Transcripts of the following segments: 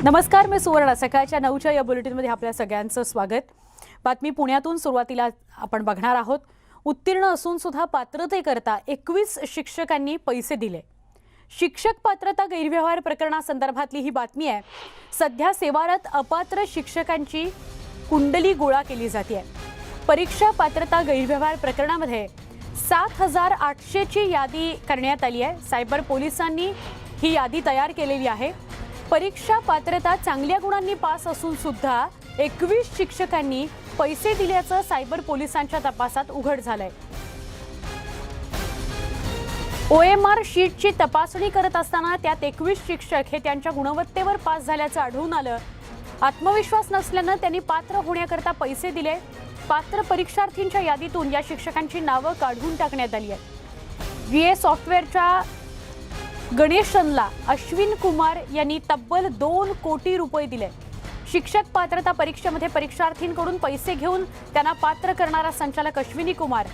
नमस्कार, मी सुवर्ण. सकाळच्या 9च्या या बुलेटिनमध्ये आपल्या सगळ्यांचं स्वागत. बातमी पुण्यातून सुरुवातीला आपण बघणार आहोत. उत्तीर्ण असून सुद्धा पात्रतेकरता 21 शिक्षकांनी पैसे दिले. शिक्षक पात्रता गैरव्यवहार प्रकरणासंदर्भातली ही बातमी आहे. सध्या सेवारत अपात्र शिक्षकांची कुंडली गोळा केली जाते. परीक्षा पात्रता गैरव्यवहार प्रकरणामध्ये 7,800 ची यादी करण्यात आली आहे. सायबर पोलिसांनी ही यादी तयार केलेली आहे. परीक्षा पात्रता चांगल्या गुणांनी पास असून सुद्धा 21 शिक्षकांनी पैसे दिल्याचं सायबर पोलिसांच्या तपासात उघड झालंय. OMR शीटची तपासणी करत असताना त्यात 21 शिक्षक हे त्यांच्या गुणवत्तेवर पास झाल्याचं आढळून आलं. आत्मविश्वास नसल्यानं त्यांनी पात्र होण्याकरता पैसे दिले. पात्र परीक्षार्थींच्या यादीतून या शिक्षकांची नावं काढून टाकण्यात आली आहेत. VA सॉफ्टवेअरच्या गणेशनला अश्विन कुमार यांनी तब्बल 2 कोटी रुपये दिले. शिक्षक पात्रता परीक्षेमध्ये परीक्षार्थींकडून पैसे घेऊन त्यांना पात्र करणारा संचालक अश्विनी कुमार.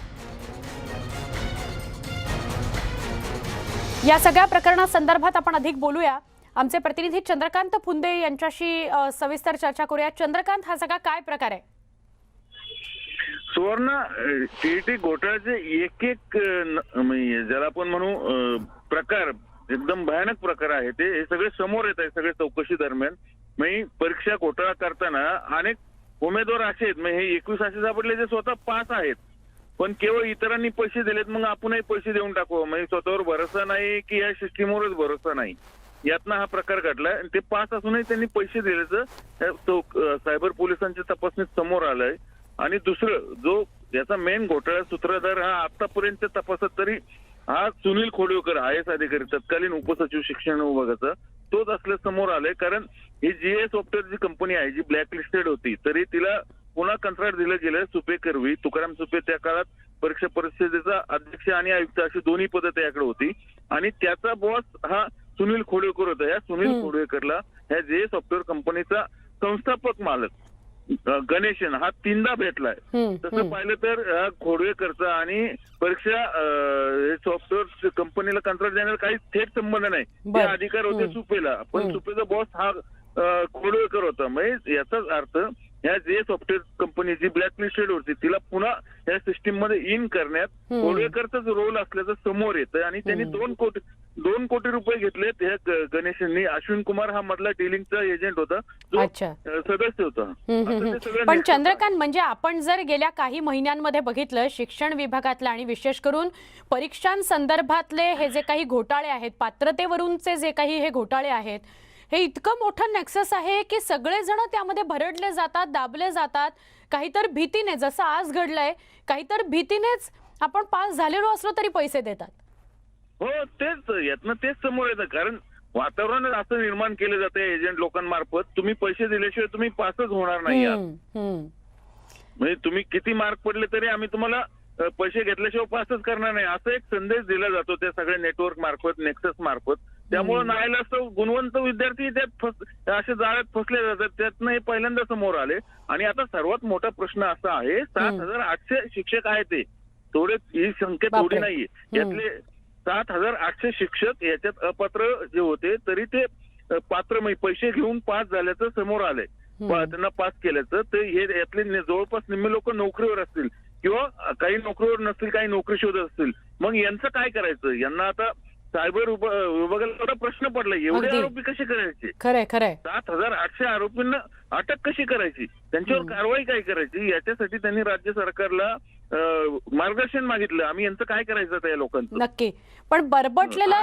या सगळ्या प्रकरणासंदर्भात आपण अधिक बोलूया. आमचे प्रतिनिधी चंद्रकांत फुंदे यांच्याशी सविस्तर चर्चा करूया. चंद्रकांत, हा सगळा काय प्रकार आहे? सुवर्ण, टीईटी घोटाळ्याचे एक ज्याला आपण म्हणू प्रकार, एकदम भयानक प्रकार आहे. ते सगळे समोर येत आहे. सगळे चौकशी दरम्यान परीक्षा घोटाळा करताना अनेक उमेदवार असे आहेत, हे 21 असे सापडले जे स्वतः पास आहेत, पण केवळ इतरांनी पैसे दिलेत, मग आपणही पैसे देऊन टाकू. स्वतःवर भरोसा नाही की या सिस्टीमवरच भरोसा नाही, यातनं हा प्रकार घडलाय. ते पास असूनही त्यांनी पैसे दिल्याचं सायबर पोलिसांच्या तपासणीत समोर आलंय. आणि दुसरं, जो याचा मेन घोटाळा सूत्रधार हा आतापर्यंत तपासात तरी हा सुनील खोडवेकर, IAS अधिकारी, तत्कालीन उपसचिव शिक्षण विभागाचा, तोच असल्या समोर आलाय. कारण ही GA सॉफ्टवेअर जी कंपनी आहे, जी ब्लॅकलिस्टेड होती, तरी तिला पुन्हा कंत्राट दिलं गेलं सुपे करवी. तुकाराम सुपे त्या काळात परीक्षा परिषदेचा अध्यक्ष आणि आयुक्त अशी दोन्ही पदं त्याकडे होती. आणि त्याचा बॉस हा सुनील खोडवेकर होता. या सुनील खोडवेकरला ह्या GA सॉफ्टवेअर कंपनीचा संस्थापक मालक गणेशन हा 3दा भेटलाय. तसं पाहिलं तर खोडवेकरचा आणि परीक्षा सॉफ्टवेअर कंपनीला कंत्राट देण्याचा काही थेट संबंध नाही. ते अधिकार होते सुपेला, पण सुपेचा बॉस हा खोडवेकर होता. याचाच अर्थ ह्या GA सॉफ्टवेअर कंपनी जी ब्लॅकलिस्टेड होती, तिला पुन्हा या सिस्टीम मध्ये इन करण्यात खोडवेकरचाच रोल असल्याचं समोर येतं. आणि त्यांनी 2 कोटी रुपये घेतलेत. ह्या गणेशांनी. अश्विन कुमार हा मधला डिलिंगचा एजंट होता, जो सदस्य होता. पण चंद्रकांत, म्हणजे आपण जर गेल्या काही महिन्यांमध्ये बघितलं, शिक्षण विभागातलं आणि विशेष करून परीक्षांसंदर्भातले हे जे काही घोटाळे आहेत, पात्रतेवरूनचे जे काही हे घोटाळे आहेत, हे इतकं मोठं नेक्सस आहे की सगळेजण त्यामध्ये भरडले जातात, दाबले जातात. काहीतर भीतीने, जसं आज घडलंय, काहीतर भीतीनेच आपण पास झालेलो असलो तरी पैसे देतात. हो, तेच यातनं तेच समोर येतं. कारण वातावरण असं निर्माण केलं जातं एजंट लोकांमार्फत, तुम्ही पैसे दिल्याशिवाय तुम्ही पासच होणार नाही. तुम्ही किती मार्क पडले तरी आम्ही तुम्हाला पैसे घेतल्याशिवाय पासच करणार नाही, असा एक संदेश दिला जातो त्या सगळ्या नेटवर्क मार्फत, नेक्सस मार्फत. त्यामुळे नाईलाज गुणवंत विद्यार्थी त्यात अशा जाळ्यात फसले जातात. त्यातनं हे पहिल्यांदा समोर आले. आणि आता सर्वात मोठा प्रश्न असा आहे, 7,800 शिक्षक आहेत. ते थोडे, ही संख्या थोडी नाहीये. यातले 7,800 शिक्षक याच्यात अपात्र जे होते, तरी ते पात्र पैसे घेऊन पास झाल्याचं समोर आलंय. त्यांना पास केल्याचं. ते हे यातले जवळपास निम्मे लोक नोकरीवर असतील किंवा काही नोकरीवर नसतील, काही नोकरी शोधत असतील. मग यांचं काय करायचं? यांना आता सायबर विभागाला एवढा प्रश्न पडला, एवढे आरोपी कसे करायचे? खरंय 7,800 आरोपींना अटक कशी करायची, त्यांच्यावर कारवाई काय करायची, याच्यासाठी त्यांनी राज्य सरकारला मार्गदर्शन मागितलं. आम्ही यांचं काय करायचं त्या लोकांचं. नक्की. पण बरबटलेलं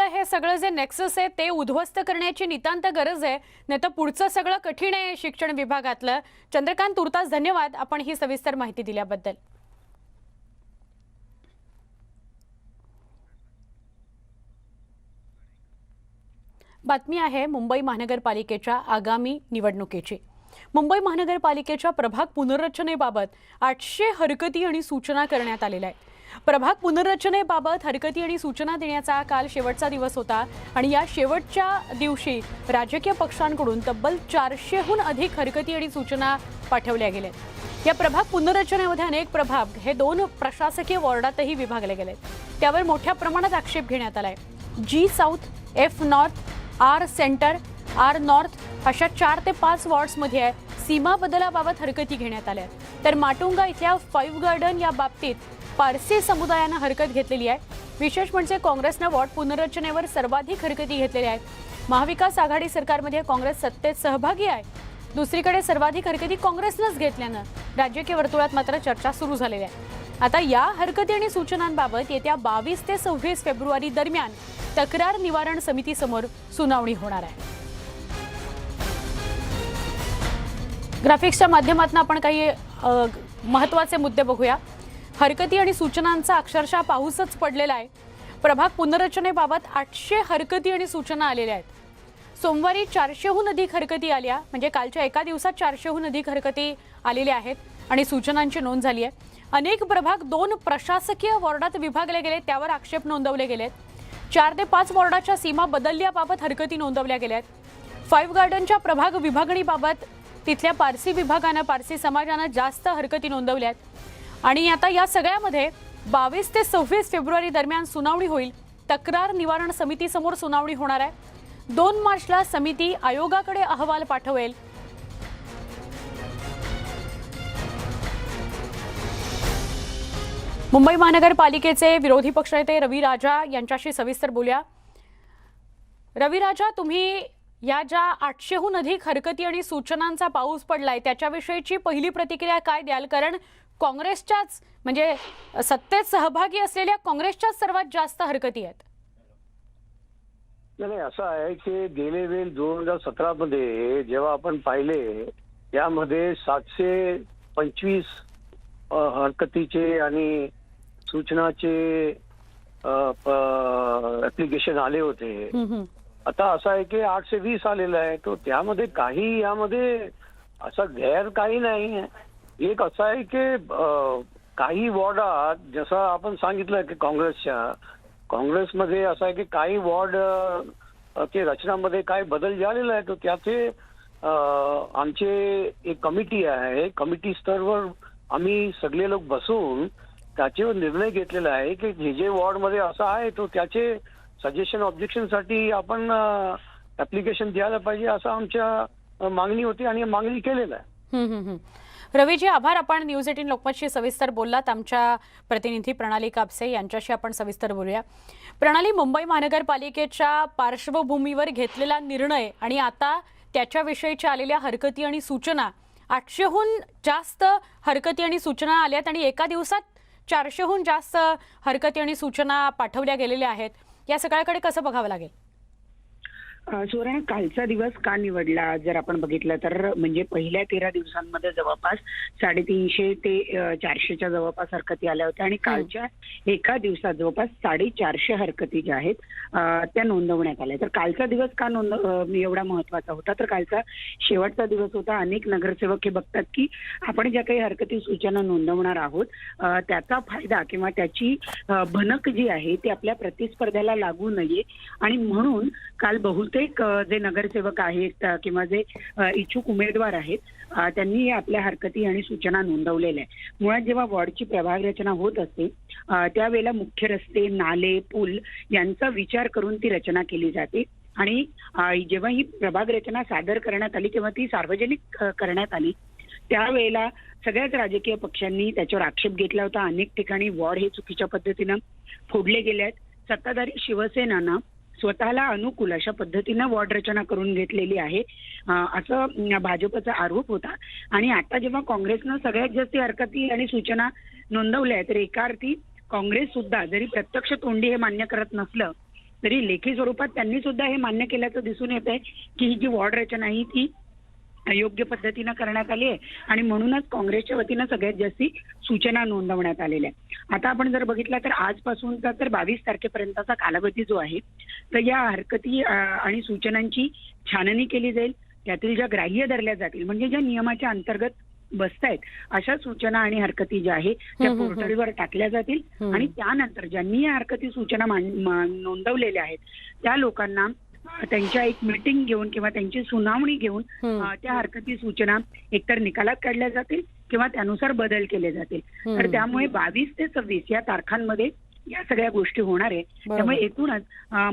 हे सगळं जे नेक्सस आहे ते उद्ध्वस्त करण्याची नितांत गरज आहे, नाही तर पुढचं सगळं कठीण आहे शिक्षण विभागातलं. चंद्रकांत, तुर्तास धन्यवाद आपण ही सविस्तर माहिती दिल्याबद्दल. बातमी आहे मुंबई महानगरपालिकेच्या आगामी निवडणुकीची. मुंबई महानगरपालिकेच्या प्रभाग पुनर्रचनेबाबत 800 हरकती आणि सूचना करण्यात आलेल्या आहेत. प्रभाग पुनर्रचनेबाबत हरकती आणि सूचना देण्याचा काल शेवटचा दिवस होता आणि या शेवटच्या दिवशी राजकीय पक्षांकडून तब्बल 400हून अधिक हरकती आणि सूचना पाठवल्या गेल्या. या प्रभाग पुनर्रचनेमध्ये अनेक प्रभाग हे 2 प्रशासकीय वॉर्डातही विभागले गेलेत. त्यावर मोठ्या प्रमाणात आक्षेप घेण्यात आलाय. G south, F north, R centre R north अशा 4 ते 5 वॉर्ड्समध्ये आहे सीमा बदलाबाबत हरकती घेण्यात आल्या आहेत. तर माटुंगा इथल्या 5 गार्डन या बाबतीत पारसी समुदायानं हरकत घेतलेली आहे. विशेष म्हणजे काँग्रेसनं वॉर्ड पुनर्रचनेवर सर्वाधिक हरकती घेतलेल्या आहेत. महाविकास आघाडी सरकारमध्ये काँग्रेस सत्तेत सहभागी आहे. दुसरीकडे सर्वाधिक हरकती काँग्रेसनंच घेतल्यानं राजकीय वर्तुळात मात्र चर्चा सुरू झालेली आहे. आता या हरकती आणि सूचनांबाबत येत्या 22 ते 26 फेब्रुवारी दरम्यान तक्रार निवारण समितीसमोर सुनावणी होणार आहे. ग्राफिक्सच्या माध्यमातून आपण काही महत्त्वाचे मुद्दे बघूया. हरकती आणि सूचनांचा अक्षरशः पाऊसच पडलेला आहे. प्रभाग पुनर्रचनेबाबत 800 हरकती आणि सूचना आलेल्या आहेत. सोमवारी 400हून अधिक हरकती आल्या, म्हणजे कालच्या एका दिवसात 400हून अधिक हरकती आलेल्या आहेत आणि सूचनांची नोंद झाली आहे. अनेक प्रभाग 2 प्रशासकीय वॉर्डात विभागले गेले, त्यावर आक्षेप नोंदवले गेलेत. 4 ते 5 वॉर्डाच्या सीमा बदलल्याबाबत हरकती नोंदवल्या गेल्या आहेत. 5 गार्डनच्या प्रभाग विभागणीबाबत तिथल्या पारसी विभागानं, पारसी समाजानं जास्त हरकती नोंदवल्या आहेत. आणि आता या सगळ्यामध्ये 22 ते 26 फेब्रुवारी दरम्यान सुनावणी होईल. तक्रार निवारण समितीसमोर सुनावणी होणार आहे. 2 मार्चला समिती आयोगाकडे अहवाल पाठवेल. मुंबई महानगरपालिकेचे विरोधी पक्षनेते रवी राजा यांच्याशी सविस्तर बोलूया. रवी राजा, तुम्ही या ज्या 800हून अधिक हरकती आणि सूचनांचा पाऊस पडलाय त्याच्याविषयीची पहिली प्रतिक्रिया काय द्याल? कारण काँग्रेसच्याच, म्हणजे सत्तेत सहभागी असलेल्या काँग्रेसच्याच सर्वात जास्त हरकती आहेत. नाही, असं आहे की गेले वेळ 2017 मध्ये जेव्हा आपण पाहिले यामध्ये 725 हरकतीचे आणि सूचनाचे ऍप्लिकेशन आले होते. आता असं आहे की 820 आलेलं आहे. तो त्यामध्ये काही यामध्ये असं गैर काही नाही. एक असं आहे की काही वॉर्डात जसं आपण सांगितलं की काँग्रेसमध्ये असं आहे की काही वॉर्ड ते रचनामध्ये काय बदल झालेला आहे. तो त्याचे आमचे एक कमिटी आहे, कमिटी स्तरावर आम्ही सगळे लोक बसून त्याच्यावर निर्णय घेतलेला आहे की जे वॉर्डमध्ये असं आहे तो त्याचे सजेशन ऑब्जेक्शन साठी आपण ऍप्लिकेशन द्यायला पाहिजे असं आमच्या मागणी होती आणि मागणी केलेलं आहे. रवीजी, आभार. आपण न्यूज 18 लोकमतशी सविस्तर बोललात. आमच्या प्रतिनिधी प्रणाली कापसे यांच्याशी आपण सविस्तर बोलूया. प्रणाली, मुंबई महानगरपालिकेच्या पार्श्वभूमीवर घेतलेला निर्णय आणि आता त्याच्याविषयीच्या आलेल्या हरकती आणि सूचना, 800हून जास्त हरकती आणि सूचना आल्यात आणि एका दिवसात 400हून जास्त हरकती आणि सूचना पाठवल्या गेलेल्या आहेत. या सगळ्याकडे कसं बघावं लागेल? सुवर्ण, कालचा दिवस का निवडला जर आपण बघितलं तर म्हणजे पहिल्या 13 दिवसांमध्ये जवळपास 350 ते 400च्या जवळपास हरकती आल्या होत्या आणि कालच्या एका दिवसात जवळपास 450 हरकती ज्या आहेत त्या नोंदवण्यात आल्या. तर कालचा दिवस का एवढा महत्वाचा होता? तर कालचा शेवटचा दिवस होता. अनेक नगरसेवक हे बघतात की आपण ज्या काही हरकती सूचना नोंदवणार आहोत त्याचा फायदा किंवा त्याची भनक जी आहे ती आपल्या प्रतिस्पर्ध्याला लागू नये आणि म्हणून काल बहुतेक जे नगरसेवक आहेत किंवा जे इच्छुक उमेदवार आहेत त्यांनी आपल्या हरकती आणि सूचना नोंदवलेल्या आहे. मुळात जेव्हा वॉर्डची प्रभाग रचना होत असते त्यावेळेला मुख्य रस्ते, नाले, पूल यांचा विचार करून ती रचना केली जाते आणि जेव्हा ही प्रभाग रचना सादर करण्यात आली किंवा ती सार्वजनिक करण्यात आली त्यावेळेला सगळ्याच राजकीय पक्षांनी त्याच्यावर आक्षेप घेतला होता. अनेक ठिकाणी वॉर्ड हे चुकीच्या पद्धतीनं फोडले गेले आहेत. सत्ताधारी शिवसेनानं स्वतःला अनुकूल अशा पद्धतीनं वॉर्ड रचना करून घेतलेली आहे असं भाजपचा आरोप होता. आणि आता जेव्हा काँग्रेसनं सगळ्यात जास्त हरकती आणि सूचना नोंदवल्या तर एका अर्थी काँग्रेस सुद्धा जरी प्रत्यक्ष तोंडी हे मान्य करत नसलं तरी लेखी स्वरूपात त्यांनी सुद्धा हे मान्य केल्याचं दिसून येत आहे की ही जी वॉर्ड रचना आहे ती योग्य पद्धतीनं करण्यात आली आहे आणि म्हणूनच काँग्रेसच्या वतीनं सगळ्यात जास्ती सूचना नोंदवण्यात आलेल्या आहे. आता आपण जर बघितलं तर आजपासूनचा तर 22 तारखेपर्यंतचा कालावधी जो आहे तर या हरकती आणि सूचनांची छाननी केली जाईल. त्यातील ज्या ग्राह्य धरल्या जातील म्हणजे ज्या नियमाच्या अंतर्गत बसतायत अशा सूचना आणि हरकती ज्या आहेत त्या पोर्टलवर टाकल्या जातील आणि त्यानंतर ज्यांनी या हरकती सूचना नोंदवलेल्या आहेत त्या लोकांना त्यांच्या एक मीटिंग घेऊन किंवा त्यांची सुनावणी घेऊन त्या हरकती सूचना एकतर निकालात काढल्या जातील किंवा त्यानुसार बदल केले जातील. तर त्यामुळे 22 ते 26 या तारखांमध्ये या सगळ्या गोष्टी होणार आहे. त्यामुळे एकूणच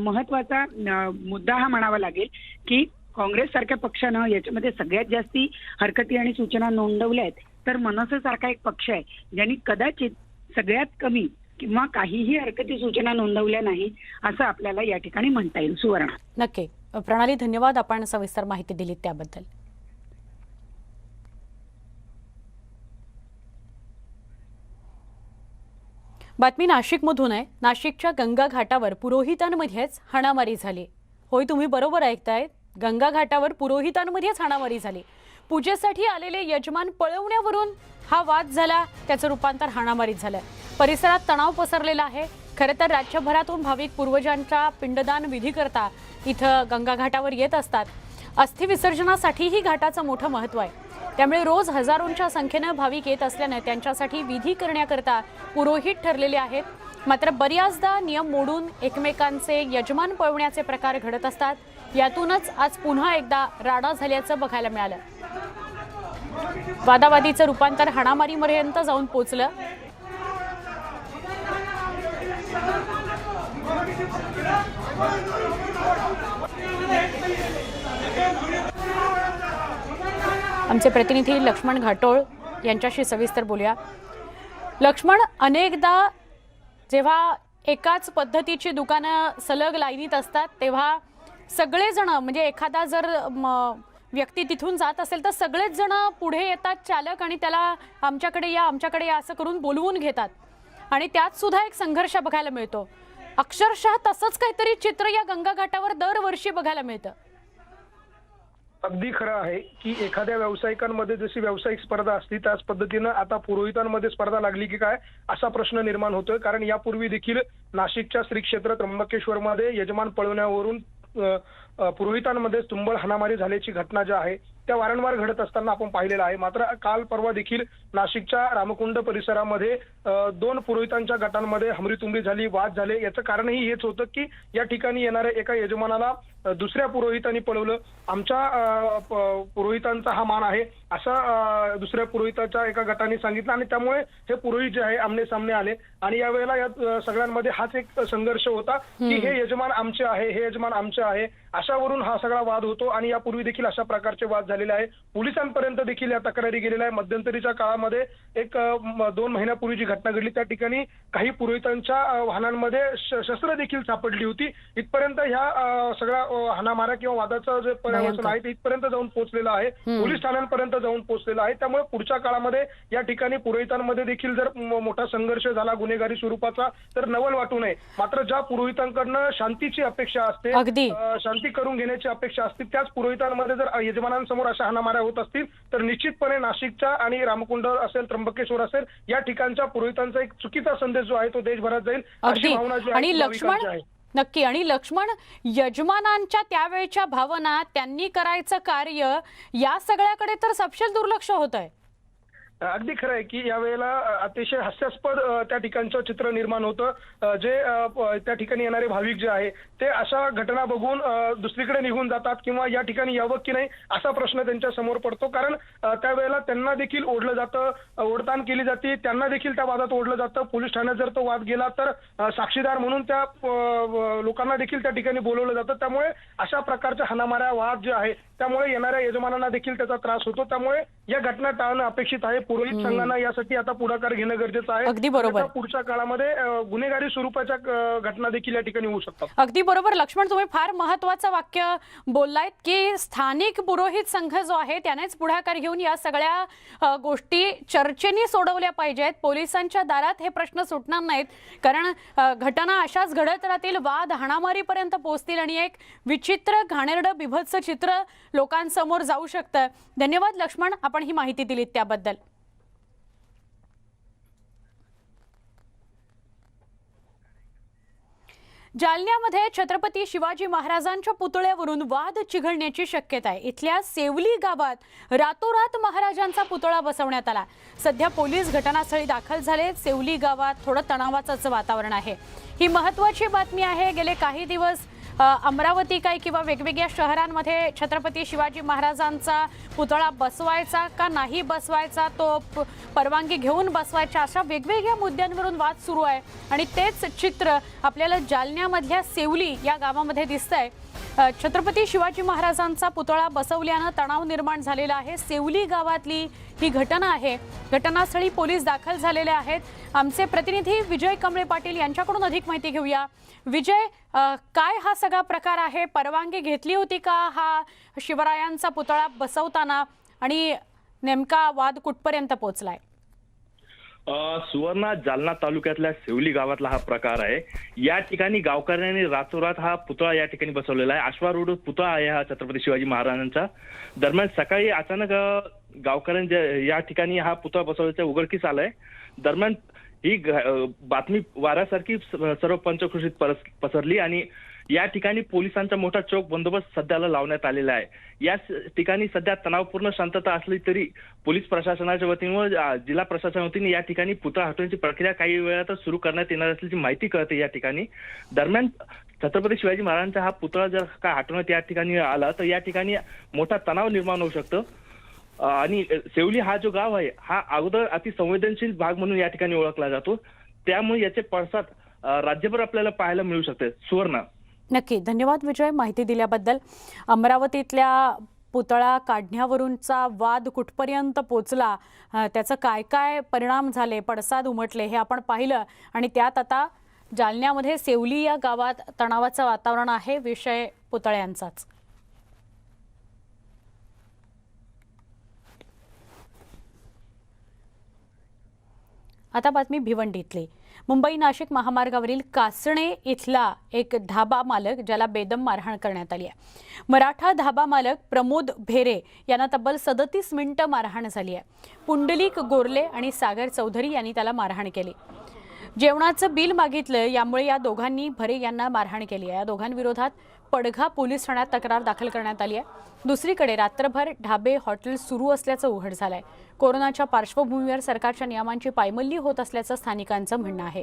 महत्वाचा मुद्दा हा म्हणावा लागेल की काँग्रेस सारख्या पक्षानं याच्यामध्ये सगळ्यात जास्ती हरकती आणि सूचना नोंदवल्या आहेत, तर मनसेसारखा एक पक्ष आहे ज्यांनी कदाचित सगळ्यात कमी किंवा काहीही हरकती सूचना नोंदवल्या नाही असं आपल्याला या ठिकाणी म्हणता येईल. सुवर्ण. नक्की प्रणाली, धन्यवाद आपण सविस्तर माहिती दिलीत त्याबद्दल. बातमी नाशिकमधून आहे. नाशिकच्या गंगा घाटावर पुरोहितांमध्येच हाणामारी झाली. होय, तुम्ही बरोबर ऐकताय, गंगा घाटावर पुरोहितांमध्येच हाणामारी झाली. पूजेसाठी आलेले यजमान पळवण्यावरून हा वाद झाला, त्याचं रूपांतर हाणामारीत झालं. परिसरात तणाव पसरलेला आहे. खरं तर राज्यभरातून भाविक पूर्वजांच्या पिंडदान विधीकरता इथं गंगा घाटावर येत असतात. अस्थि विसर्जनासाठीही घाटाचं मोठं महत्त्व आहे. त्यामुळे रोज हजारोंच्या संख्येनं भाविक येत असल्यानं त्यांच्यासाठी विधी करण्याकरता पुरोहित ठरलेले आहेत. मात्र बऱ्याचदा नियम मोडून एकमेकांचे यजमान पळवण्याचे प्रकार घडत असतात. यातूनच आज पुन्हा एकदा राडा झाल्याचं बघायला मिळालं. वादावादीचं रूपांतर हाणामारीपर्यंत जाऊन पोचलं. आमचे प्रतिनिधी लक्ष्मण घाटोळ यांच्याशी सविस्तर बोलूया. लक्ष्मण, अनेकदा जेव्हा एकाच पद्धतीची दुकानं सलग लाईनीत असतात तेव्हा सगळेजण, म्हणजे एखादा जर व्यक्ती तिथून जात असेल तर सगळेच जण पुढे येतात, चालक, आणि त्याला आमच्याकडे या असं करून बोलवून घेतात. आणि त्यात सुद्धा एक संघर्ष बघायला मिळतो. अक्षरशः तसंच काहीतरी चित्र या गंगा घाटावर दरवर्षी बघायला मिळतं. अगदी खरं आहे की एखाद्या व्यावसायिकांमध्ये जशी व्यावसायिक स्पर्धा असती त्याच पद्धतीनं आता पुरोहितांमध्ये स्पर्धा लागली की काय असा प्रश्न निर्माण होतोय. कारण यापूर्वी देखील नाशिकच्या श्री क्षेत्र त्र्यंबकेश्वरमध्ये यजमान पळवण्यावरून पुरोहितांमध्ये तुंबळ हाणामारी झाल्याची घटना जी आहे त्या वारंवार घडत असताना आपण पाहिलेलं आहे. मात्र काल परवा देखील नाशिकच्या रामकुंड परिसरामध्ये 2 पुरोहितांच्या गटांमध्ये हमरीतुमरी झाली, वाद झाले. याचं कारणही हेच होतं की या ठिकाणी येणाऱ्या एका यजमानाला दुसऱ्या पुरोहितांनी पळवलं. आमच्या पुरोहितांचा हा मान आहे असं दुसऱ्या पुरोहिताच्या एका गटाने सांगितलं आणि त्यामुळे हे पुरोहित जे आहे आमने सामने आले. आणि यावेळेला या सगळ्यांमध्ये हाच एक संघर्ष होता की हे यजमान आमचे आहे, हे यजमान आमचे आहे, अशावरून हा सगळा वाद होतो. आणि यापूर्वी देखील अशा प्रकारचे वाद झालेले आहे. पोलिसांपर्यंत देखील या तक्रारी गेलेल्या आहे. मध्यंतरीच्या काळामध्ये एक 2 महिन्यापूर्वी जी घटना घडली त्या ठिकाणी काही पुरोहितांच्या वाहनांमध्ये शस्त्र देखील सापडली होती. इथपर्यंत ह्या सगळ्या हाणामाऱ्या किंवा वादाचं जे पर्यावरण आहे ते इथपर्यंत जाऊन पोहोचलेलं आहे, पोलीस ठाण्यांपर्यंत जाऊन पोहोचलेलं आहे. त्यामुळे पुढच्या काळामध्ये या ठिकाणी पुरोहितांमध्ये देखील जर मोठा संघर्ष झाला गुन्हेगारी स्वरूपाचा तर नवल वाटू नये. मात्र ज्या पुरोहितांकडनं शांतीची अपेक्षा असते, शांती करून घेण्याची अपेक्षा असते, त्याच पुरोहितांमध्ये जर यजमानांसमोर अशा हाणामाऱ्या होत असतील तर निश्चितपणे नाशिकच्या आणि रामकुंड असेल, त्र्यंबकेश्वर असेल, या ठिकाणच्या पुरोहितांचा एक चुकीचा संदेश जो आहे तो देशभरात जाईल अशी भावना जी आणि लक्ष्मण नक्की. आणि लक्ष्मण, यजमानांच्या त्यावेळच्या भावना, त्यांनी करायचं कार्य, या सगळ्याकडे तर सपशेल दुर्लक्ष होत आहे. अगदी खरं आहे की यावेळेला अतिशय हास्यास्पद त्या ठिकाणचं चित्र निर्माण होतं. जे त्या ठिकाणी येणारे भाविक जे आहे ते अशा घटना बघून दुसरीकडे निघून जातात किंवा या ठिकाणी यावं की नाही असा प्रश्न त्यांच्या समोर पडतो. कारण त्यावेळेला त्यांना देखील ओढलं जातं, ओढताण केली जाते, त्यांना देखील त्या वादात ओढलं जातं. पोलीस ठाण्यात जर तो वाद गेला तर साक्षीदार म्हणून त्या लोकांना देखील त्या ठिकाणी बोलवलं जातं. त्यामुळे अशा प्रकारच्या हाणामाऱ्या, वाद जे आहे त्यामुळे येणाऱ्या यजमानांना देखील त्याचा त्रास होतो. त्यामुळे या घटना टाळणं अपेक्षित आहे. पुरोहित संघांना यासाठी आता पुढाकार घेणं गरजेचं आहे. अगदी बरोबर. पुढच्या काळामध्ये गुन्हेगारी स्वरूपाच्या घटना देखील या ठिकाणी होऊ शकतात. अगदी बरोबर लक्ष्मण, तुम्ही फार महत्वाचं वाक्य बोललायत की स्थानिक पुरोहित संघ जो आहे त्यानेच पुढाकार घेऊन या सगळ्या गोष्टी चर्चेने सोडवल्या पाहिजेत. पोलिसांच्या दारात हे प्रश्न सुटणार नाहीत, कारण घटना अशाच घडत राहतील, वाद हाणामारीपर्यंत पोहोचतील आणि एक विचित्र, घाणेरडं, बिभत्स चित्र लोकांसमोर जाऊ शकतं. धन्यवाद लक्ष्मण, आपण ही माहिती दिलीत त्याबद्दल. जालन्यामध्ये छत्रपती शिवाजी महाराजांच्या पुतळ्यावरून वाद चिघळण्याची शक्यता आहे. इथल्या सेवली गावात रातोरात महाराजांचा पुतळा बसवण्यात आला. सध्या पोलीस घटनास्थळी दाखल झाले. सेवली गावात थोडं तणावाचं वातावरण आहे. ही महत्त्वाची बातमी आहे. गेले काही दिवस अमरावती काय किंवा वेगवेगळ्या शहरांमध्ये छत्रपती शिवाजी महाराजांचा पुतळा बसवायचा का नाही बसवायचा, तो परवानगी घेऊन बसवायचा, अशा वेगवेगळ्या मुद्द्यांवरून वाद सुरू आहे. आणि तेच चित्र आपल्याला जालन्यामधल्या सेवली या गावामध्ये दिसतंय. छत्रपती शिवाजी महाराजांचा पुतळा बसवल्यानं तणाव निर्माण झालेला आहे। सेवली गावातली ही घटना आहे। घटनास्थळी पोलीस दाखल झालेले आहेत। आमचे प्रतिनिधी विजय कमळे पाटील यांच्याकडून अधिक माहिती घेऊया। विजय, काय हा सगळा प्रकार आहे? परवानगी घेतली होती का हा शिवरायांचा पुतळा बसवताना, आणि नेमका वाद कुठपर्यंत पोहोचलाय? सुवर्णा जालना तालुक्यातल्या सेवली गावातला हा प्रकार आहे। या ठिकाणी गावकऱ्यांनी रातोरात हा पुतळा या ठिकाणी बसवलेला आहे। आश्वारूढ पुतळा आहे हा छत्रपती शिवाजी महाराजांचा। दरम्यान सकाळी अचानक गावकऱ्यांच्या या ठिकाणी हा पुतळा बसवल्याचं उघडकीस आलंय। दरम्यान ही बातमी वाऱ्यासारखी सर्व पंचक्रोशीत पसरली आणि या ठिकाणी पोलिसांचा मोठा चोख बंदोबस्त सध्याला लावण्यात आलेला आहे। या ठिकाणी सध्या तणावपूर्ण शांतता असली तरी पोलीस प्रशासनाच्या वतीने जिल्हा प्रशासनाच्या वतीने या ठिकाणी पुतळा हटवण्याची प्रक्रिया काही वेळातच सुरू करण्यात येणार असल्याची माहिती कळते या ठिकाणी। दरम्यान छत्रपती शिवाजी महाराजांचा हा पुतळा जर का हटवण्यात या ठिकाणी आला तर या ठिकाणी मोठा तणाव निर्माण होऊ शकतो। आणि सेवली हा जो गाव आहे हा अगोदर अतिसंवेदनशील भाग म्हणून या ठिकाणी ओळखला जातो, त्यामुळे याचे पडसाद राज्यभर आपल्याला पाहायला मिळू शकते। सुवर्णा, नक्की, धन्यवाद विजय माहिती दिल्याबद्दल। अमरावतीतल्या पुतळा काढण्यावरूनचा वाद कुठपर्यंत पोचला, त्याचं काय काय परिणाम झाले, पडसाद उमटले हे आपण पाहिलं, आणि त्यात आता जालन्यामध्ये सेवली या गावात तणावाचं वातावरण आहे विषय पुतळ्यांचाच। आता बातमी भिवंडीतली। मुंबई नाशिक महामार्गावरील कासणे इथला एक धाबा मालक ज्याला बेदम मारहाण करण्यात आली आहे। मराठा धाबा मालक प्रमोद भेरे यांना तब्बल 37 मिनिटं मारहाण झाली आहे। पुंडलिक गोरले आणि सागर चौधरी यांनी त्याला मारहाण केली। जेवणाचं बिल मागितलं, यामुळे या दोघांनी भरे यांना मारहाण केली आहे। या दोघांविरोधात पडघा पोलीस ठाण्यात तक्रार दाखल करण्यात आली आहे। दुसरीकडे रात्रभर ढाबे हॉटेल सुरू असल्याचं उघड झालंय। कोरोनाच्या पार्श्वभूमीवर सरकारच्या नियमांची पायमल्ली होत असल्याचं स्थानिकांचं म्हणणं आहे।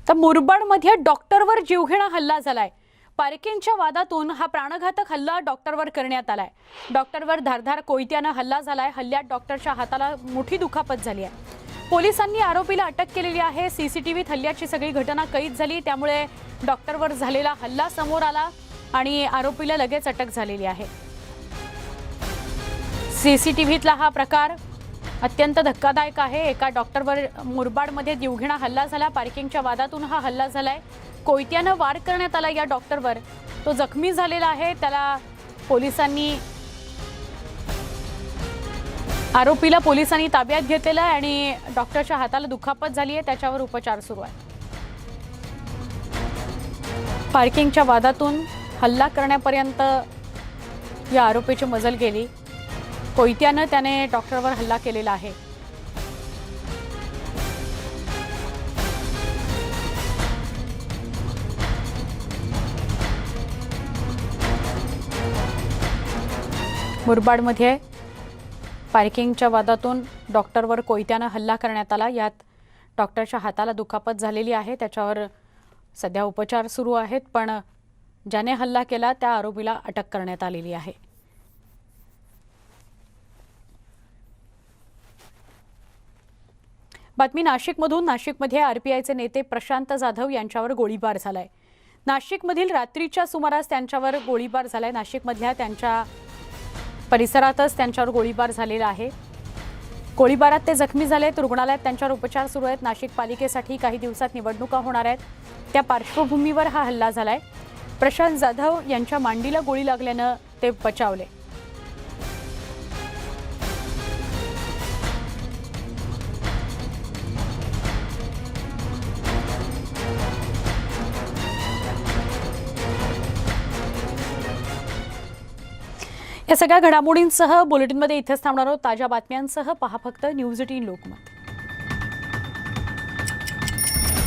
तर मुरबाडमध्ये डॉक्टरवर जीवघेणा हल्ला झालाय। पार्किंगच्या वादातून हा प्राणघातक हल्ला डॉक्टरवर करण्यात आलाय। डॉक्टरवर धारधार कोयत्यानं हल्ला झालाय। हल्ल्यात डॉक्टरच्या हाताला मोठी दुखापत झाली आहे। पोलिसांनी आरोपीला अटक केलेली आहे। सीसीटीव्हीत हल्ल्याची सगळी घटना कैद झाली, त्यामुळे डॉक्टरवर झालेला हल्ला समोर आला आणि आरोपीला लगेच अटक झालेली आहे। सीसीटीव्हीतला हा प्रकार अत्यंत धक्कादायक आहे। एका डॉक्टरवर मुरबाडमध्ये जीवघेणा हल्ला झाला। पार्किंगच्या वादातून हा हल्ला झालाय। कोयत्यानं वार करण्यात आला या डॉक्टरवर, तो जखमी झालेला आहे। त्याला आरोपीला पोलिसांनी ताब्यात घेतलेलं आहे आणि डॉक्टरच्या हाताला दुखापत झाली आहे, त्याच्यावर उपचार सुरू आहे। पार्किंगच्या वादातून हल्ला करण्यापर्यंत या आरोपीची मजल गेली। कोयत्यानं त्याने डॉक्टरवर हल्ला केलेला आहे। मुरबाडमध्ये पार्किंगच्या वादातून डॉक्टरवर कोयत्यानं हल्ला करण्यात आला। यात डॉक्टरच्या हाताला दुखापत झालेली आहे, त्याच्यावर सध्या उपचार सुरू आहेत, पण ज्याने हल्ला केला त्या आरोपीला अटक करण्यात आलेली आहे। बातमी नाशिकमधून। नाशिकमध्ये आरपीआयचे नेते प्रशांत जाधव यांच्यावर गोळीबार झालाय। नाशिकमधील रात्रीच्या सुमारास त्यांच्यावर गोळीबार झालाय। नाशिकमधल्या त्यांच्या परिसरातच त्यांच्यावर गोळीबार झालेला आहे। गोळीबारात ते जखमी झालेत। रुग्णालयात त्यांच्यावर उपचार सुरू आहेत। नाशिक पालिकेसाठी काही दिवसात निवडणुका होणार आहेत, त्या पार्श्वभूमीवर हा हल्ला झालाय। प्रशांत जाधव यांच्या मांडीला गोळी लागल्यानं ते बचावले। या सगळ्या घडामोडींसह बुलेटिनमध्ये इथेच थांबणार आहोत। ताज्या बातम्यांसह पहा फक्त न्यूज 18 लोकमत।